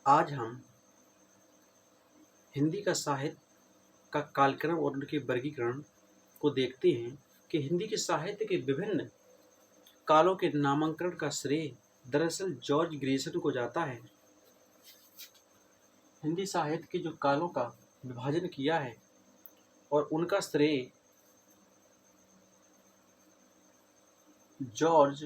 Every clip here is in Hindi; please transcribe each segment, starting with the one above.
आज हम हिंदी का साहित्य का कालक्रम और उनके वर्गीकरण को देखते हैं कि हिंदी के साहित्य के विभिन्न कालों के नामांकन का श्रेय दरअसल जॉर्ज ग्रियर्सन को जाता है। हिंदी साहित्य के जो कालों का विभाजन किया है और उनका श्रेय जॉर्ज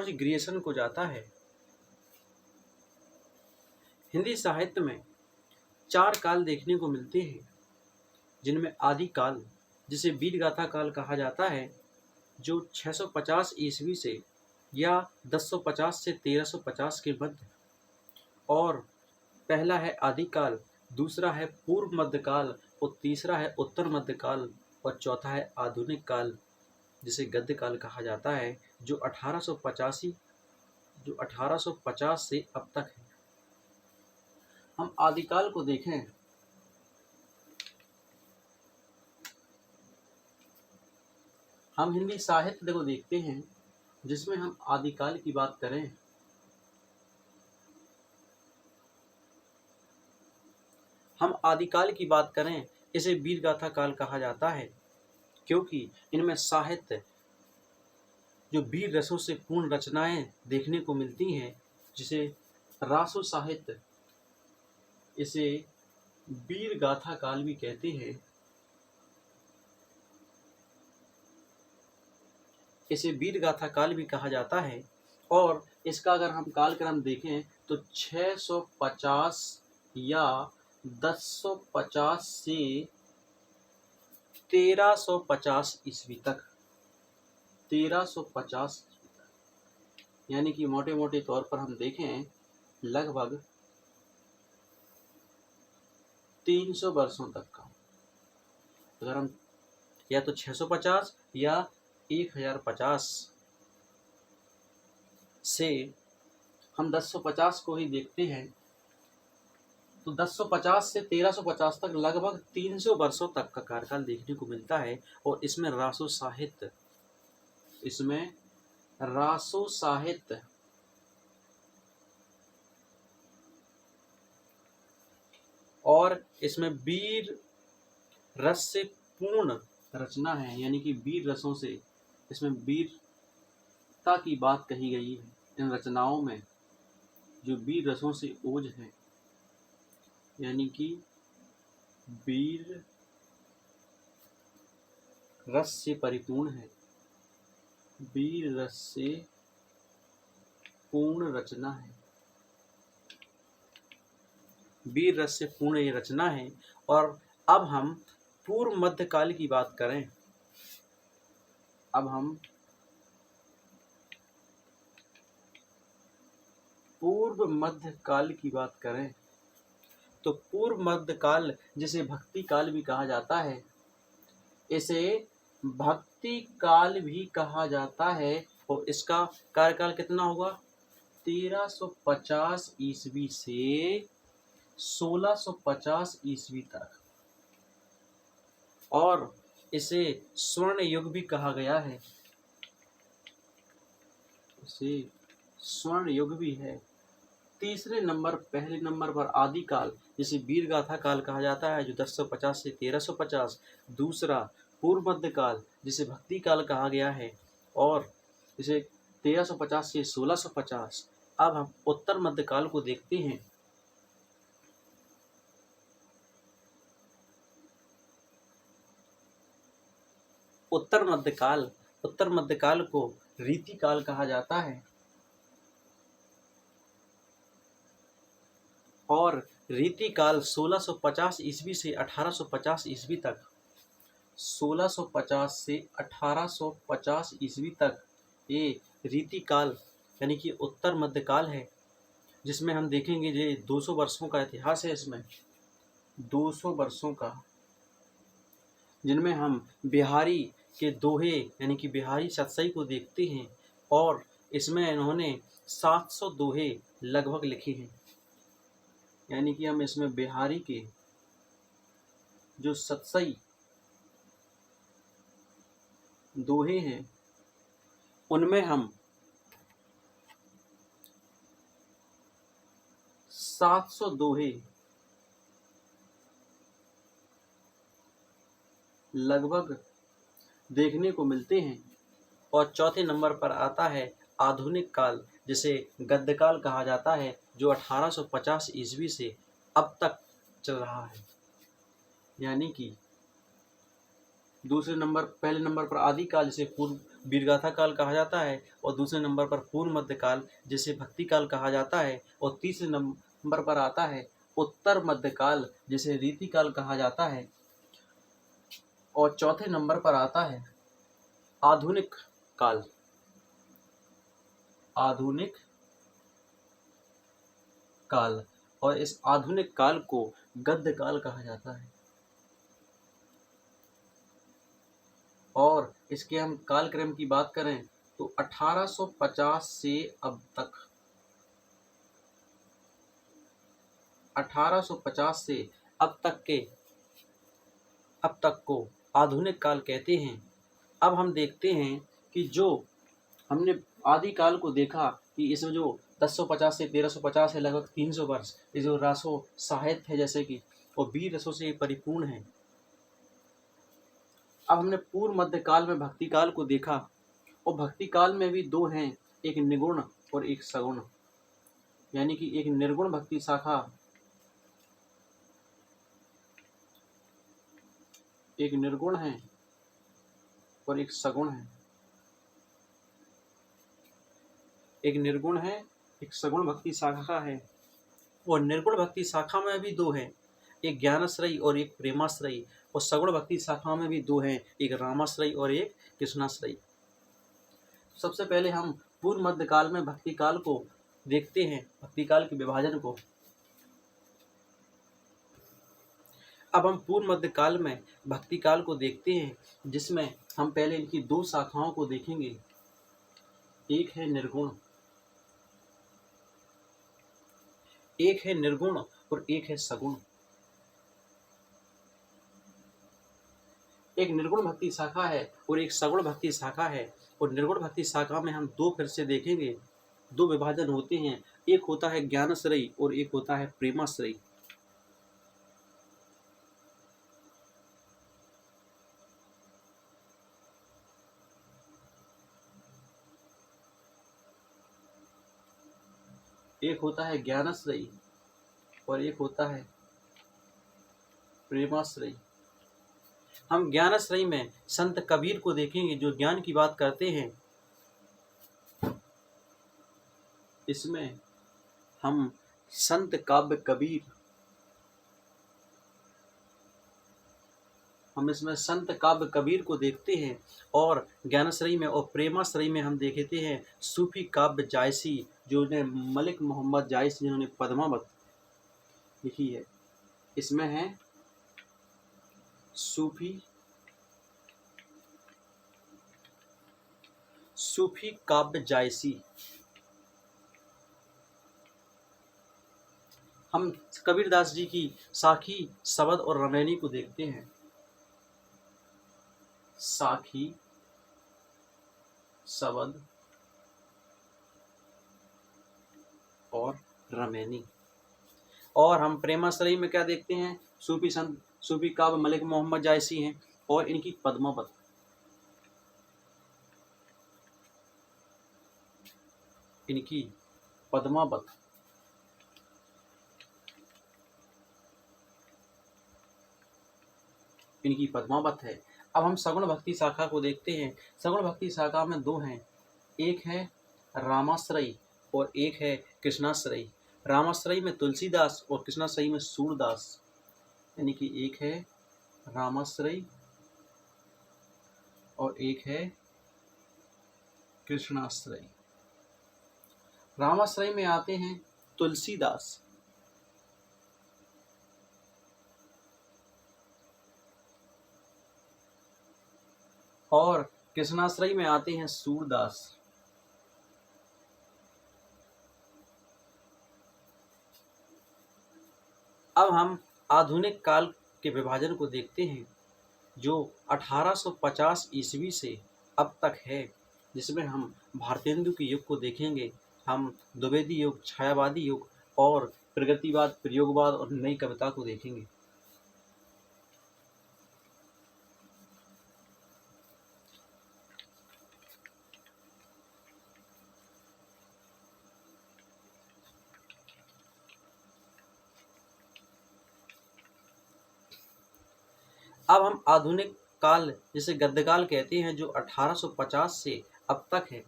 ग्रियर्सन को जाता है। हिंदी साहित्य में 4 काल देखने को मिलते हैं, जिनमें आदि काल, जिसे वीरगाथा काल कहा जाता है, जो 650 ईस्वी से या 1050 से 1350 के मध्य, और पहला है आदिकाल, दूसरा है पूर्व मध्यकाल और तीसरा है उत्तर मध्यकाल और चौथा है आधुनिक काल, जिसे गद्य काल कहा जाता है, जो 1850 से अब तक है। हम आदिकाल को देखें हम हिंदी साहित्य को देखते हैं, जिसमें हम आदिकाल की बात करें इसे वीरगाथा काल कहा जाता है, क्योंकि इनमें साहित्य जो वीर रसों से पूर्ण रचनाएं देखने को मिलती हैं, जिसे रासो साहित्य, इसे वीरगाथा काल भी कहते हैं। इसे वीरगाथा काल भी कहा जाता है और इसका अगर हम कालक्रम देखें तो 650 या 1050 से 1350 ईस्वी तक, 1350 यानी कि मोटे मोटे तौर पर हम देखें लगभग 300 वर्षों तक का। अगर हम या तो 650 या 1050 से हम 1050 को ही देखते हैं, तो 1050 से 1350 तक लगभग 300 वर्षों तक का कार्यकाल देखने को मिलता है। और इसमें रासो साहित्य और इसमें वीर रस से पूर्ण रचना है, यानी कि वीर रसों से इसमें वीरता की बात कही गई है। इन रचनाओं में जो वीर रसों से ओज है, यानी कि वीर रस से परिपूर्ण है, वीर रस से पूर्ण रचना है, वीर रस से पूर्ण ये रचना है। और अब हम पूर्व मध्यकाल की बात करें, तो पूर्व मध्यकाल, जिसे भक्ति काल भी कहा जाता है, इसे भक्ति काल भी कहा जाता है। और इसका कार्यकाल कितना होगा? 1350 ईस्वी से 1650 ईस्वी तक। और इसे स्वर्ण युग भी कहा गया है, इसे स्वर्ण युग भी है। पहले नंबर पर आदिकाल, जिसे वीरगाथा काल कहा जाता है, जो 1050 से 1350। दूसरा पूर्व मध्यकाल, जिसे भक्ति काल कहा गया है, और इसे 1350 से 1650। अब हम उत्तर मध्यकाल को देखते हैं। उत्तर मध्यकाल को रीतिकाल कहा जाता है, और रीतिकाल 1650 ईस्वी से 1850 ईस्वी तक, 1650 से 1850 ईस्वी तक ये रीतिकाल यानी कि उत्तर मध्यकाल है, जिसमें हम देखेंगे ये 200 वर्षों का इतिहास है। इसमें 200 वर्षों का, जिनमें हम बिहारी के दोहे यानी कि बिहारी सतसई को देखते हैं, और इसमें इन्होंने 700 दोहे लगभग लिखे हैं। यानी कि हम इसमें बिहारी के जो सतसई दोहे हैं, उनमें हम 700 दोहे लगभग देखने को मिलते हैं। और चौथे नंबर पर आता है आधुनिक काल, जिसे गद्य काल कहा जाता है, जो 1850 ईस्वी से अब तक चल रहा है। यानी कि पहले नंबर पर आदिकाल, जिसे पूर्व वीरगाथा काल कहा जाता है, और दूसरे नंबर पर पूर्व मध्यकाल, जिसे भक्ति काल कहा जाता है, और तीसरे नंबर पर आता है उत्तर मध्यकाल, जिसे रीति काल कहा जाता है, और चौथे नंबर पर आता है आधुनिक काल। आधुनिक काल, और इस आधुनिक काल को गद्य काल कहा जाता है। और इसके हम कालक्रम की बात करें तो 1850 से अब तक, 1850 से अब तक को आधुनिक काल कहते हैं। अब हम देखते हैं कि जो हमने आदिकाल को देखा कि इसमें जो 1050 से 1350 है, लगभग 300 वर्ष, ये जो रासो साहित्य है जैसे कि, वो वीर रसों से परिपूर्ण है। अब हमने पूर्व मध्य काल में भक्ति काल को देखा, और भक्ति काल में भी दो हैं, एक निगुण और एक सगुण। यानी कि एक निर्गुण भक्ति शाखा, एक निर्गुण है और एक सगुण है। एक निर्गुण है, एक सगुण भक्ति शाखा है। और निर्गुण भक्ति शाखा में भी दो हैं, एक ज्ञानाश्रयी और एक प्रेमाश्रयी। और सगुण भक्ति शाखा में भी दो हैं, एक रामाश्रयी और एक कृष्णाश्रयी। सबसे पहले हम पूर्व मध्य काल में भक्ति काल को देखते हैं, भक्ति काल के विभाजन को। अब हम पूर्व मध्य काल में भक्ति काल को देखते हैं, जिसमें हम पहले इनकी दो शाखाओं को देखेंगे। एक है निर्गुण और एक है सगुण। एक निर्गुण भक्ति शाखा है और एक सगुण भक्ति शाखा है। और निर्गुण भक्ति शाखा में हम दो फिर से देखेंगे, दो विभाजन होते हैं, एक होता है ज्ञानाश्रयी और एक होता है प्रेमाश्रयी। एक होता है ज्ञानाश्रयी और एक होता है प्रेमाश्रयी। हम ज्ञानाश्रयी में संत कबीर को देखेंगे, जो ज्ञान की बात करते हैं। इसमें हम संत काव्य कबीर, को देखते हैं। और ज्ञानाश्रयी में और प्रेमाश्रयी में हम देखते हैं सूफी काव्य जायसी, जो ने मलिक मोहम्मद जायसी, जिन्होंने पद्मावत लिखी है। इसमें है सूफी काव्य जायसी। हम कबीरदास जी की साखी, शबद और रमैनी को देखते हैं। साखी, शबद और रमैनी। और हम प्रेमाश्रयी में क्या देखते हैं, सूफी काव्य मलिक मोहम्मद जायसी हैं और इनकी पद्मावत। इनकी पद्मावत है। अब हम सगुण भक्ति शाखा को देखते हैं। सगुण भक्ति शाखा में दो हैं, एक है रामाश्रयी और एक है कृष्णाश्रयी। रामाश्रयी में तुलसीदास और कृष्णाश्रयी में सूरदास। यानी कि एक है रामाश्रयी और एक है कृष्णाश्रयी। रामाश्रयी में आते हैं तुलसीदास, और कृष्णाश्रयी में आते हैं सूरदास। अब हम आधुनिक काल के विभाजन को देखते हैं, जो 1850 ईस्वी से अब तक है, जिसमें हम भारतेंदु के युग को देखेंगे। हम द्विवेदी युग, छायावादी युग और प्रगतिवाद, प्रयोगवाद और नई कविता को देखेंगे। अब हम आधुनिक काल, जिसे गद्यकाल कहते हैं, जो 1850 से अब तक है।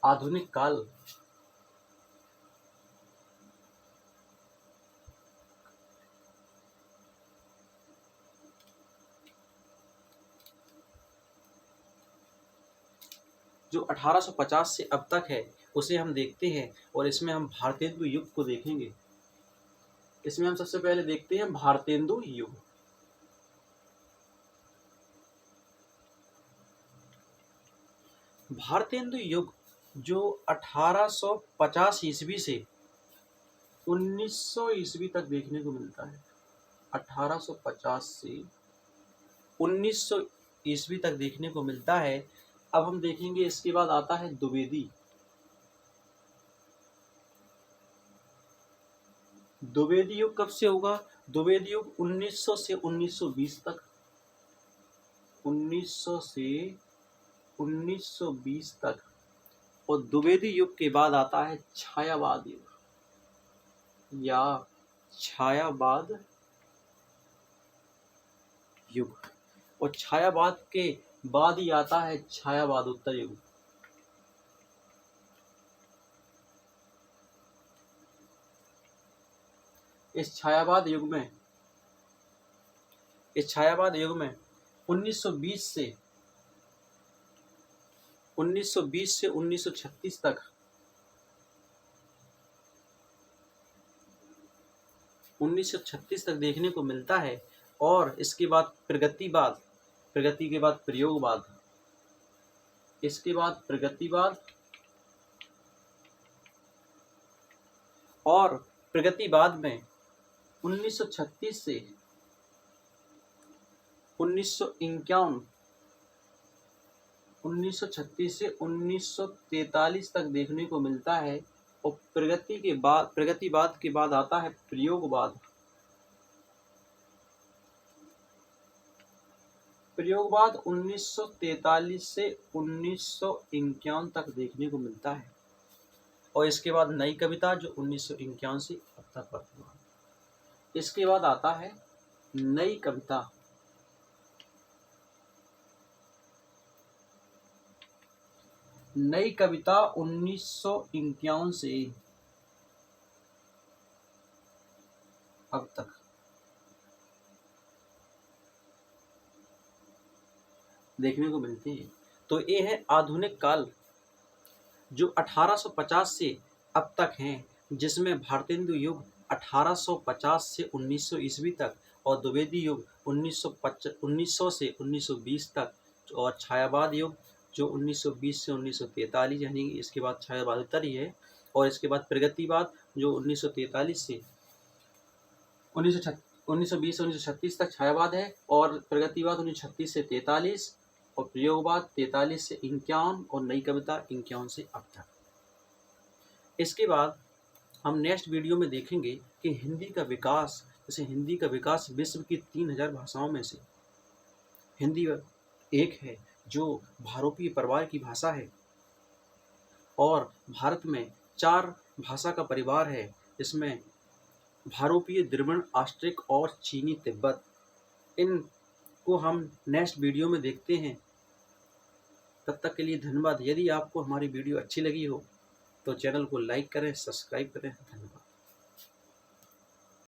आधुनिक काल जो 1850 से अब तक है, उसे हम देखते हैं और इसमें हम भारतेंदु युग को देखेंगे। इसमें हम सबसे पहले देखते हैं भारतेंदु युग। भारतेंदु युग जो 1850 ईस्वी से 1900 ईस्वी तक देखने को मिलता है। 1850 से 1900 ईस्वी तक देखने को मिलता है। अब हम देखेंगे, इसके बाद आता है द्विवेदी। द्विवेदी युग कब से होगा? द्विवेदी युग 1900 से 1920 तक। 1900 से 1920 तक। और द्विवेदी युग के बाद आता है छायावाद युग या छायावाद युग। और छायावाद के बाद ही आता है छायावाद उत्तर युग। इस छायावाद युग में 1920 से 1936 तक 1936 तक देखने को मिलता है। और इसके बाद प्रगतिवाद, प्रगति के बाद प्रयोगवाद, इसके बाद प्रगतिवाद और प्रगतिवाद में 1936 से 1951, 1936 से 1943 तक देखने को मिलता है। और प्रगतिवाद के बाद आता है प्रयोगवाद। प्रयोगवाद 1943 से 1951 तक देखने को मिलता है। और इसके बाद नई कविता, जो 1951 से अब तक वर्तमान। इसके बाद आता है नई कविता। नई कविता 1951 से अब तक देखने को मिलती है। तो ये है आधुनिक काल, जो 1850 से अब तक हैं, जिसमें भारतेंदु युग 1850 से 1900 ईस्वी तक और द्विवेदी युग 1900 से 1920 तक, और छायावाद युग जो 1920 से 1943, यानी इसके बाद छायावाद उत्तर ही है। और इसके बाद प्रगतिवाद जो 1943 से 1920 से 1936 तक छायावाद है। और प्रगतिवाद 1936 से 43 और प्रयोगवाद 43 से 51 और नई कविता 51 से अब तक। इसके बाद हम नेक्स्ट वीडियो में देखेंगे कि हिंदी का विकास, जैसे हिंदी का विकास विश्व की 3000 भाषाओं में से हिंदी एक है, जो भारोपीय परिवार की भाषा है। और भारत में 4 भाषा का परिवार है, जिसमें भारोपीय, द्रविड़, ऑस्ट्रिक और चीनी तिब्बत। इन को हम नेक्स्ट वीडियो में देखते हैं। तब तक के लिए धन्यवाद। यदि आपको हमारी वीडियो अच्छी लगी हो तो चैनल को लाइक करें, सब्सक्राइब करें। धन्यवाद।